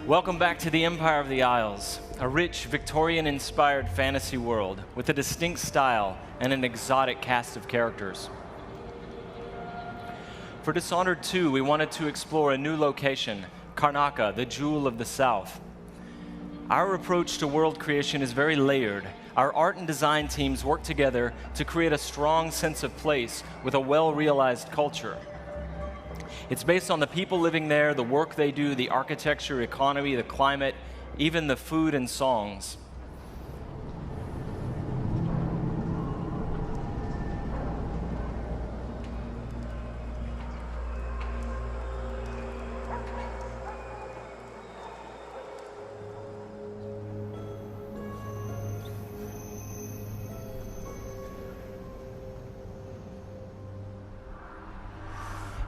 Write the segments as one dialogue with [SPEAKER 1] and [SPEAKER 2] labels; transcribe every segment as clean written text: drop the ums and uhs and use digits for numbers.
[SPEAKER 1] Welcome back to the Empire of the Isles, a rich, Victorian-inspired fantasy world with a distinct style and an exotic cast of characters. For Dishonored 2, we wanted to explore a new location, Karnaca, the Jewel of the South. Our approach to world creation is very layered. Our art and design teams work together to create a strong sense of place with a well-realized culture. It's based on the people living there, the work they do, the architecture, economy, the climate, even the food and songs.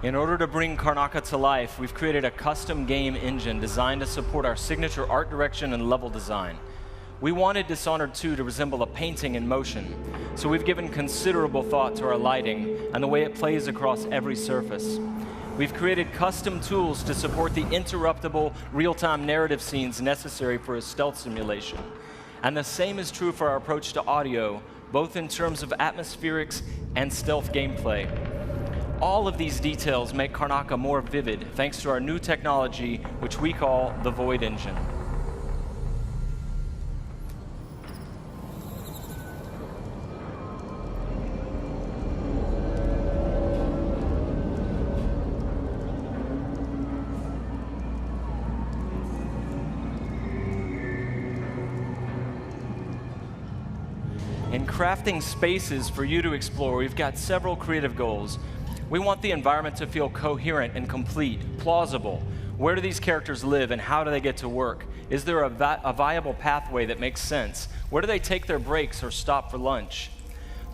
[SPEAKER 1] In order to bring Karnaca to life, we've created a custom game engine designed to support our signature art direction and level design. We wanted Dishonored 2 to resemble a painting in motion, so we've given considerable thought to our lighting and the way it plays across every surface. We've created custom tools to support the interruptible, real-time narrative scenes necessary for a stealth simulation. And the same is true for our approach to audio, both in terms of atmospherics and stealth gameplay. All of these details make Karnaca more vivid thanks to our new technology, which we call the Void Engine. In crafting spaces for you to explore, we've got several creative goals. We want the environment to feel coherent and complete, plausible. Where do these characters live and how do they get to work? Is there a viable pathway that makes sense? Where do they take their breaks or stop for lunch?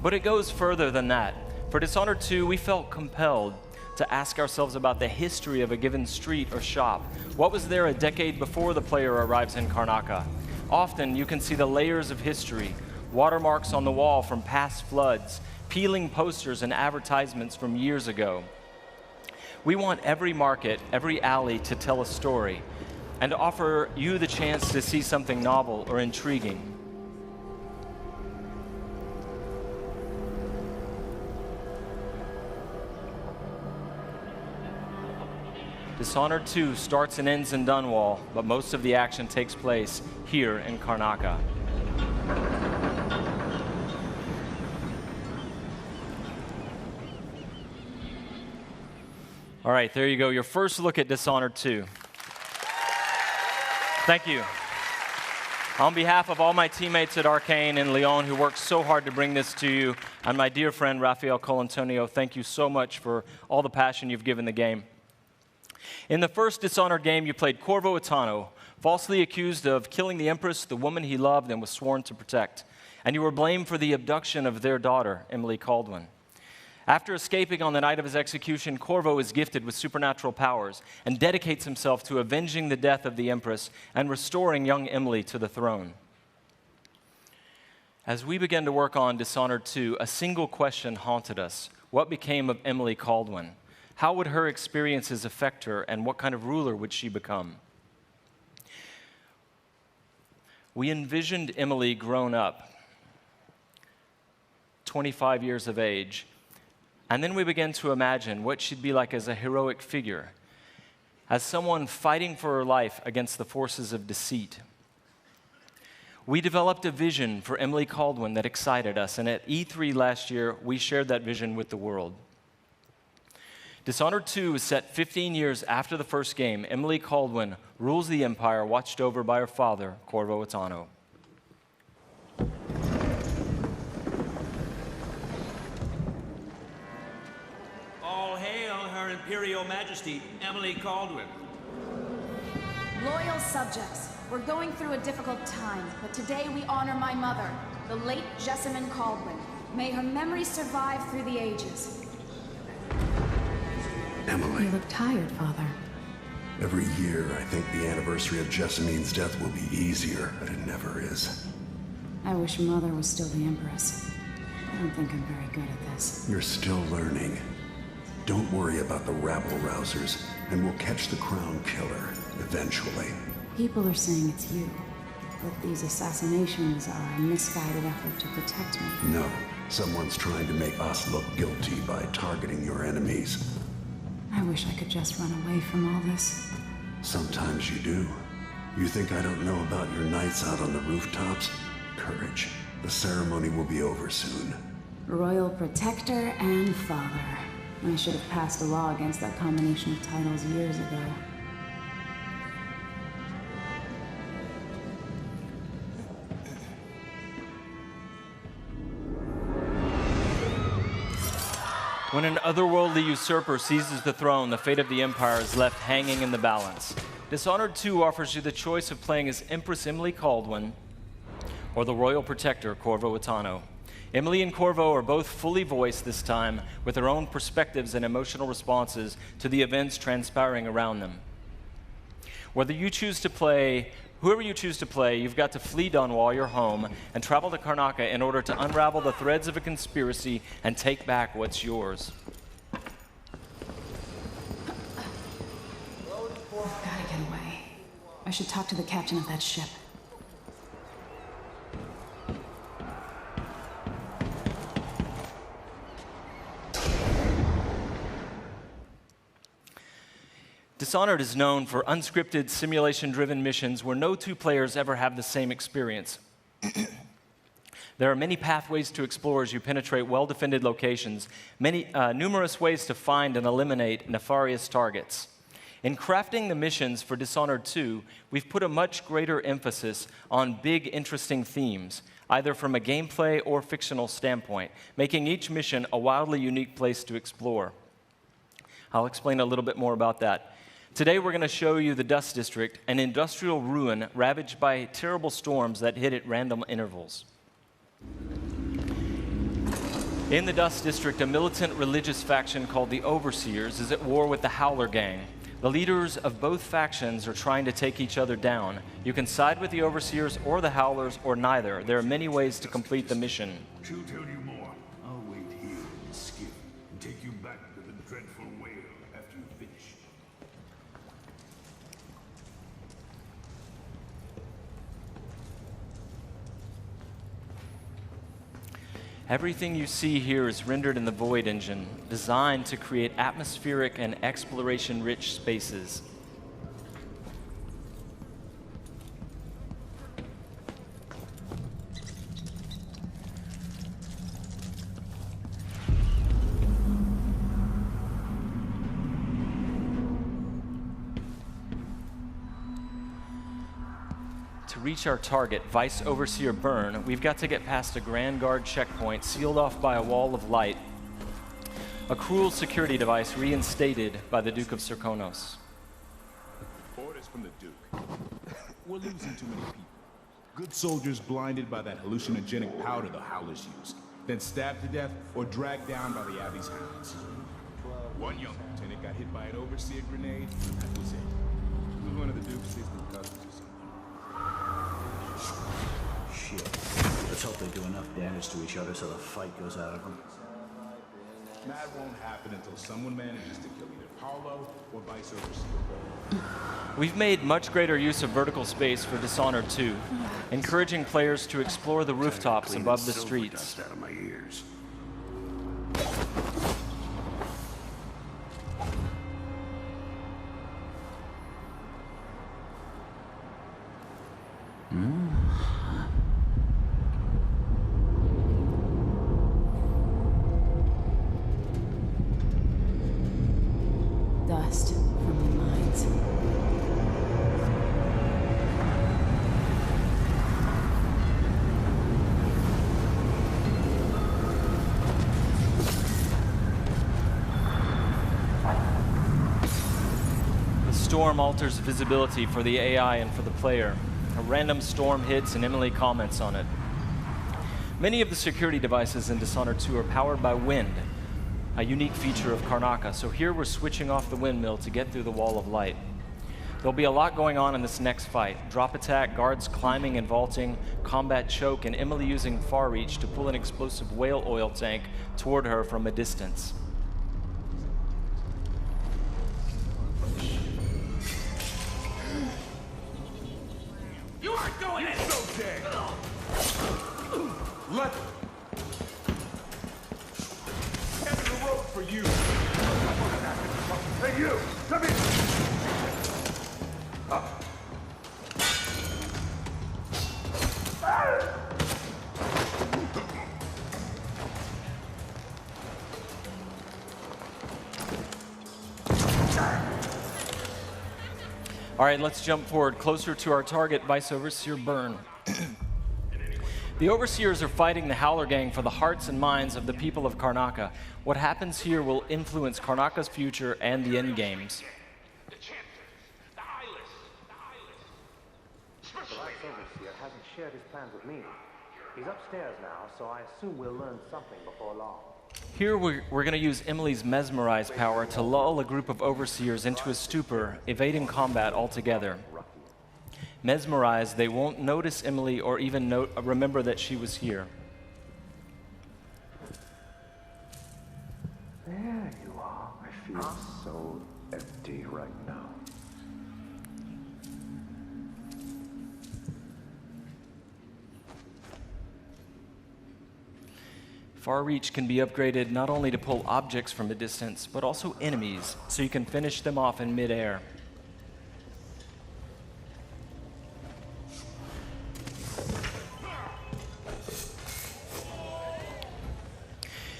[SPEAKER 1] But it goes further than that. For Dishonored 2, we felt compelled to ask ourselves about the history of a given street or shop. What was there a decade before the player arrives in Karnaca? Often you can see the layers of history, watermarks on the wall from past floods, peeling posters and advertisements from years ago. We want every market, every alley to tell a story and to offer you the chance to see something novel or intriguing. Dishonored 2 starts and ends in Dunwall, but most of the action takes place here in Karnaca. All right, there you go, your first look at Dishonored 2. Thank you. On behalf of all my teammates at Arcane and Lyon who worked so hard to bring this to you, and my dear friend Rafael Colantonio, thank you so much for all the passion you've given the game. In the first Dishonored game, you played Corvo Attano, falsely accused of killing the Empress, the woman he loved and was sworn to protect, and you were blamed for the abduction of their daughter, Emily Caldwin. After escaping on the night of his execution, Corvo is gifted with supernatural powers and dedicates himself to avenging the death of the Empress and restoring young Emily to the throne. As we began to work on Dishonored 2, a single question haunted us. What became of Emily Caldwin? How would her experiences affect her, and what kind of ruler would she become? We envisioned Emily grown up, 25 years of age, and then we began to imagine what she'd be like as a heroic figure, as someone fighting for her life against the forces of deceit. We developed a vision for Emily Caldwin that excited us, and at E3 last year, we shared that vision with the world. Dishonored 2 is set 15 years after the first game. Emily Caldwin rules the Empire, watched over by her father, Corvo Attano.
[SPEAKER 2] Imperial Majesty, Emily Caldwin.
[SPEAKER 3] Loyal subjects, we're going through a difficult time, but today we honor my mother, the late Jessamine Caldwin. May her memory survive through the ages.
[SPEAKER 4] Emily.
[SPEAKER 3] You look tired, Father.
[SPEAKER 4] Every year, I think the anniversary of Jessamine's death will be easier, but it never is.
[SPEAKER 3] I wish Mother was still the Empress. I don't think I'm very good at this.
[SPEAKER 4] You're still learning. Don't worry about the rabble-rousers, and we'll catch the Crown Killer, eventually.
[SPEAKER 3] People are saying it's you, but these assassinations are a misguided effort to protect me.
[SPEAKER 4] No. Someone's trying to make us look guilty by targeting your enemies.
[SPEAKER 3] I wish I could just run away from all this.
[SPEAKER 4] Sometimes you do. You think I don't know about your nights out on the rooftops? Courage. The ceremony will be over soon.
[SPEAKER 3] Royal Protector and Father. I should have passed a law against that combination of titles years ago.
[SPEAKER 1] When an otherworldly usurper seizes the throne, the fate of the Empire is left hanging in the balance. Dishonored 2 offers you the choice of playing as Empress Emily Kaldwin or the Royal Protector, Corvo Attano. Emily and Corvo are both fully voiced this time, with their own perspectives and emotional responses to the events transpiring around them. Whoever you choose to play, you've got to flee Dunwall, your home, and travel to Karnaca in order to unravel the threads of a conspiracy and take back what's yours.
[SPEAKER 3] I've gotta get away. I should talk to the captain of that ship.
[SPEAKER 1] Dishonored is known for unscripted, simulation-driven missions where no two players ever have the same experience. There are many pathways to explore as you penetrate well-defended locations, numerous ways to find and eliminate nefarious targets. In crafting the missions for Dishonored 2, we've put a much greater emphasis on big, interesting themes, either from a gameplay or fictional standpoint, making each mission a wildly unique place to explore. I'll explain a little bit more about that. Today we're going to show you the Dust District, an industrial ruin ravaged by terrible storms that hit at random intervals. In the Dust District, a militant religious faction called the Overseers is at war with the Howler Gang. The leaders of both factions are trying to take each other down. You can side with the Overseers or the Howlers or neither. There are many ways to complete the mission.
[SPEAKER 5] She'll tell you more. I'll wait here in the skiff and take you back to the dreadful whale after you finish.
[SPEAKER 1] Everything you see here is rendered in the Void engine, designed to create atmospheric and exploration-rich spaces. To reach our target, Vice Overseer Byrne, we've got to get past a Grand Guard checkpoint sealed off by a wall of light, a cruel security device reinstated by the Duke of Serkonos.
[SPEAKER 6] Orders from the Duke. We're losing too many people. Good soldiers blinded by that hallucinogenic powder the Howlers used, then stabbed to death or dragged down by the Abbey's hounds. One young lieutenant got hit by an Overseer grenade, and that was it. It was one of the Duke's distant cousins or something.
[SPEAKER 7] Shit. Let's hope they do enough damage to each other so the fight goes out of them.
[SPEAKER 6] That won't happen until someone manages to kill either Paulo or Vice Overseer.
[SPEAKER 1] We've made much greater use of vertical space for Dishonored 2, encouraging players to explore the rooftops above the streets.
[SPEAKER 4] Dust out of my ears.
[SPEAKER 3] Dust from the mines.
[SPEAKER 1] The storm alters visibility for the AI and for the player. A random storm hits and Emily comments on it. Many of the security devices in Dishonored 2 are powered by wind, a unique feature of Karnaca, so here we're switching off the windmill to get through the wall of light. There'll be a lot going on in this next fight. Drop attack, guards climbing and vaulting, combat choke, and Emily using far reach to pull an explosive whale oil tank toward her from a distance.
[SPEAKER 2] going in.
[SPEAKER 5] So dead. Let Here's the rope for you. Hey, you! Come here!
[SPEAKER 1] All right, let's jump forward closer to our target, Vice Overseer Byrne. The Overseers are fighting the Howler Gang for the hearts and minds of the people of Karnaca. What happens here will influence Karnaca's future and the endgames.
[SPEAKER 8] The Vice Overseer hasn't shared his plans with me. He's upstairs now, so I assume we'll learn something before long.
[SPEAKER 1] Here we're going to use Emily's Mesmerize power to lull a group of Overseers into a stupor, evading combat altogether. Mesmerized, they won't notice Emily or even remember that she was here.
[SPEAKER 8] There you are. I feel so empty right now.
[SPEAKER 1] Far Reach can be upgraded not only to pull objects from a distance, but also enemies, so you can finish them off in midair.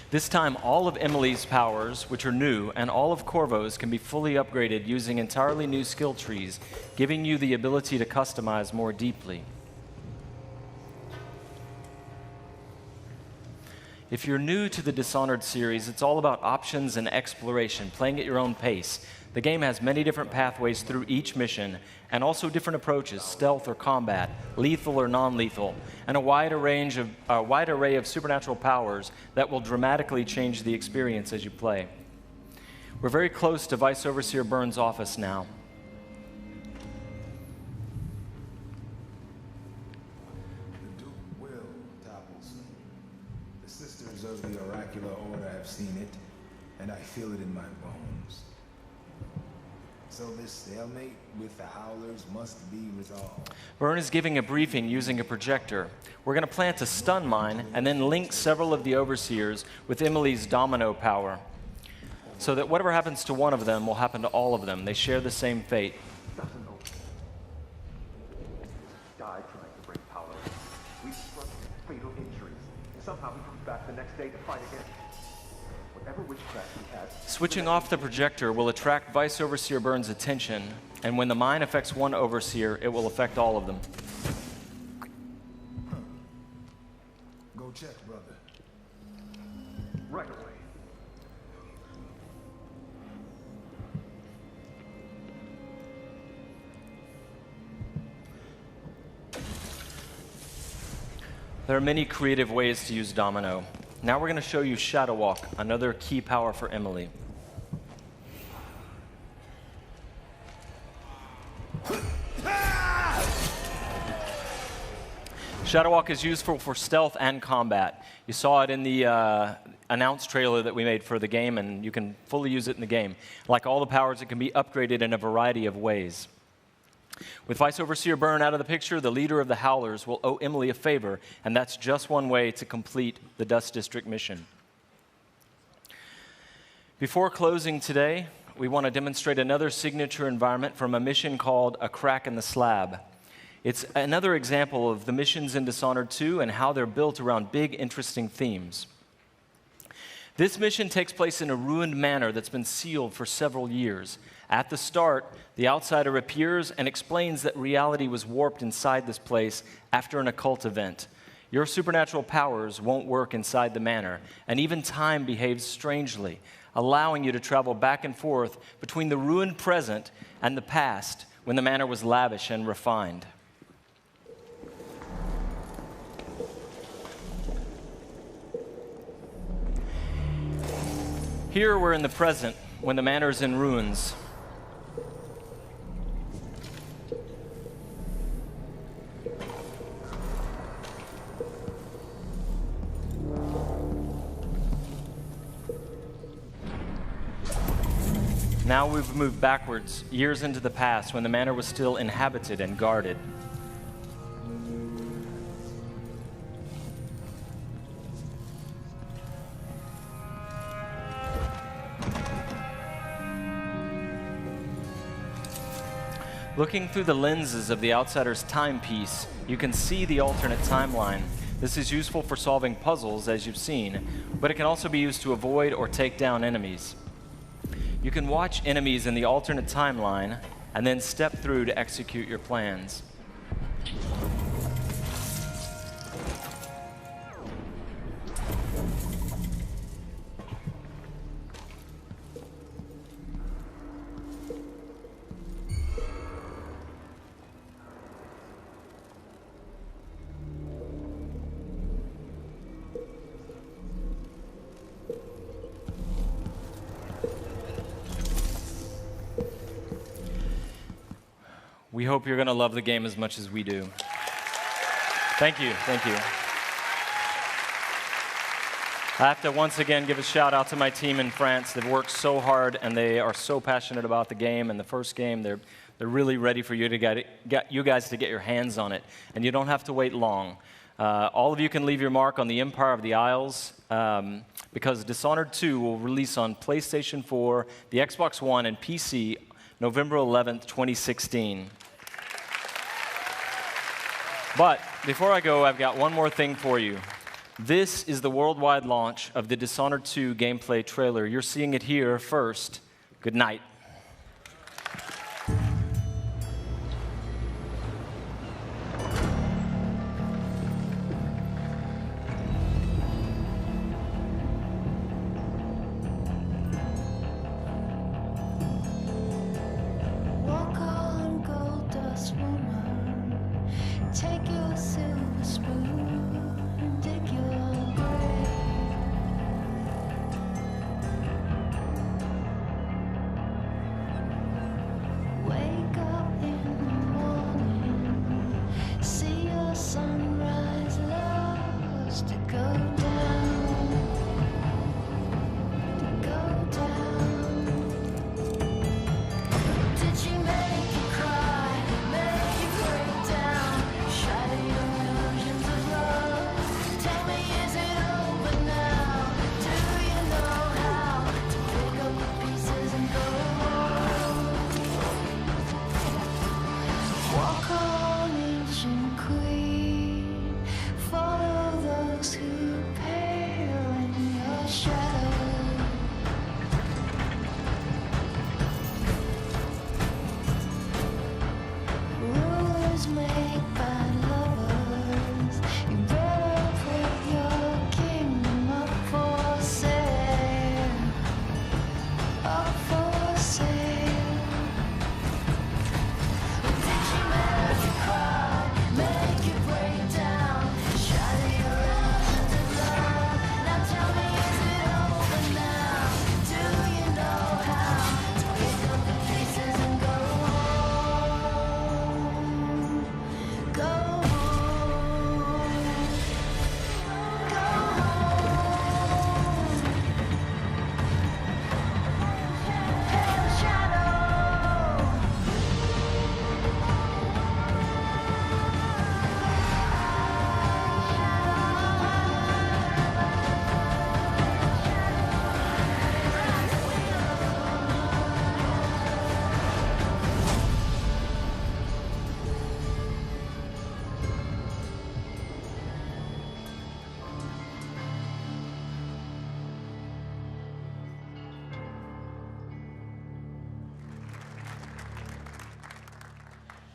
[SPEAKER 1] This time, all of Emily's powers, which are new, and all of Corvo's can be fully upgraded using entirely new skill trees, giving you the ability to customize more deeply. If you're new to the Dishonored series, it's all about options and exploration, playing at your own pace. The game has many different pathways through each mission, and also different approaches, stealth or combat, lethal or non-lethal, and a wide array of supernatural powers that will dramatically change the experience as you play. We're very close to Vice Overseer Byrne's office now.
[SPEAKER 9] The Duke will topple soon. The Sisters of the Oracular Order have seen it, and I feel it in my bones. So this stalemate with the Howlers must be resolved.
[SPEAKER 1] Byrne is giving a briefing using a projector. We're going to plant a stun mine and then link several of the Overseers with Emily's domino power, so that whatever happens to one of them will happen to all of them. They share the same fate.
[SPEAKER 8] Doesn't know. Died trying to bring power. We suffered fatal injuries. Somehow we come back the next day to fight again. Whatever witchcraft we had.
[SPEAKER 1] Switching off the projector will attract Vice Overseer Byrne's attention, and when the mine affects one Overseer, it will affect all of them.
[SPEAKER 9] Go check, brother.
[SPEAKER 8] Right away.
[SPEAKER 1] There are many creative ways to use Domino. Now we're going to show you Shadow Walk, another key power for Emily. Shadow Walk is useful for stealth and combat. You saw it in the announced trailer that we made for the game, and you can fully use it in the game. Like all the powers, it can be upgraded in a variety of ways. With Vice Overseer Byrne out of the picture, the leader of the Howlers will owe Emily a favor, and that's just one way to complete the Dust District mission. Before closing today, we want to demonstrate another signature environment from a mission called A Crack in the Slab. It's another example of the missions in Dishonored 2 and how they're built around big, interesting themes. This mission takes place in a ruined manor that's been sealed for several years. At the start, the outsider appears and explains that reality was warped inside this place after an occult event. Your supernatural powers won't work inside the manor, and even time behaves strangely, allowing you to travel back and forth between the ruined present and the past when the manor was lavish and refined. Here we're in the present, when the manor is in ruins. Now we've moved backwards, years into the past, when the manor was still inhabited and guarded. Looking through the lenses of the Outsider's timepiece, you can see the alternate timeline. This is useful for solving puzzles, as you've seen, but it can also be used to avoid or take down enemies. You can watch enemies in the alternate timeline and then step through to execute your plans. We hope you're going to love the game as much as we do. Thank you, thank you. I have to once again give a shout out to my team in France. They've worked so hard and they are so passionate about the game and the first game. They're really ready for you to get you guys to get your hands on it, and you don't have to wait long. All of you can leave your mark on the Empire of the Isles because Dishonored 2 will release on PlayStation 4, the Xbox One, and PC November 11th, 2016. But before I go, I've got one more thing for you. This is the worldwide launch of the Dishonored 2 gameplay trailer. You're seeing it here first. Good night.
[SPEAKER 10] Walk on, gold dust woman. Take your silver spoon and dig your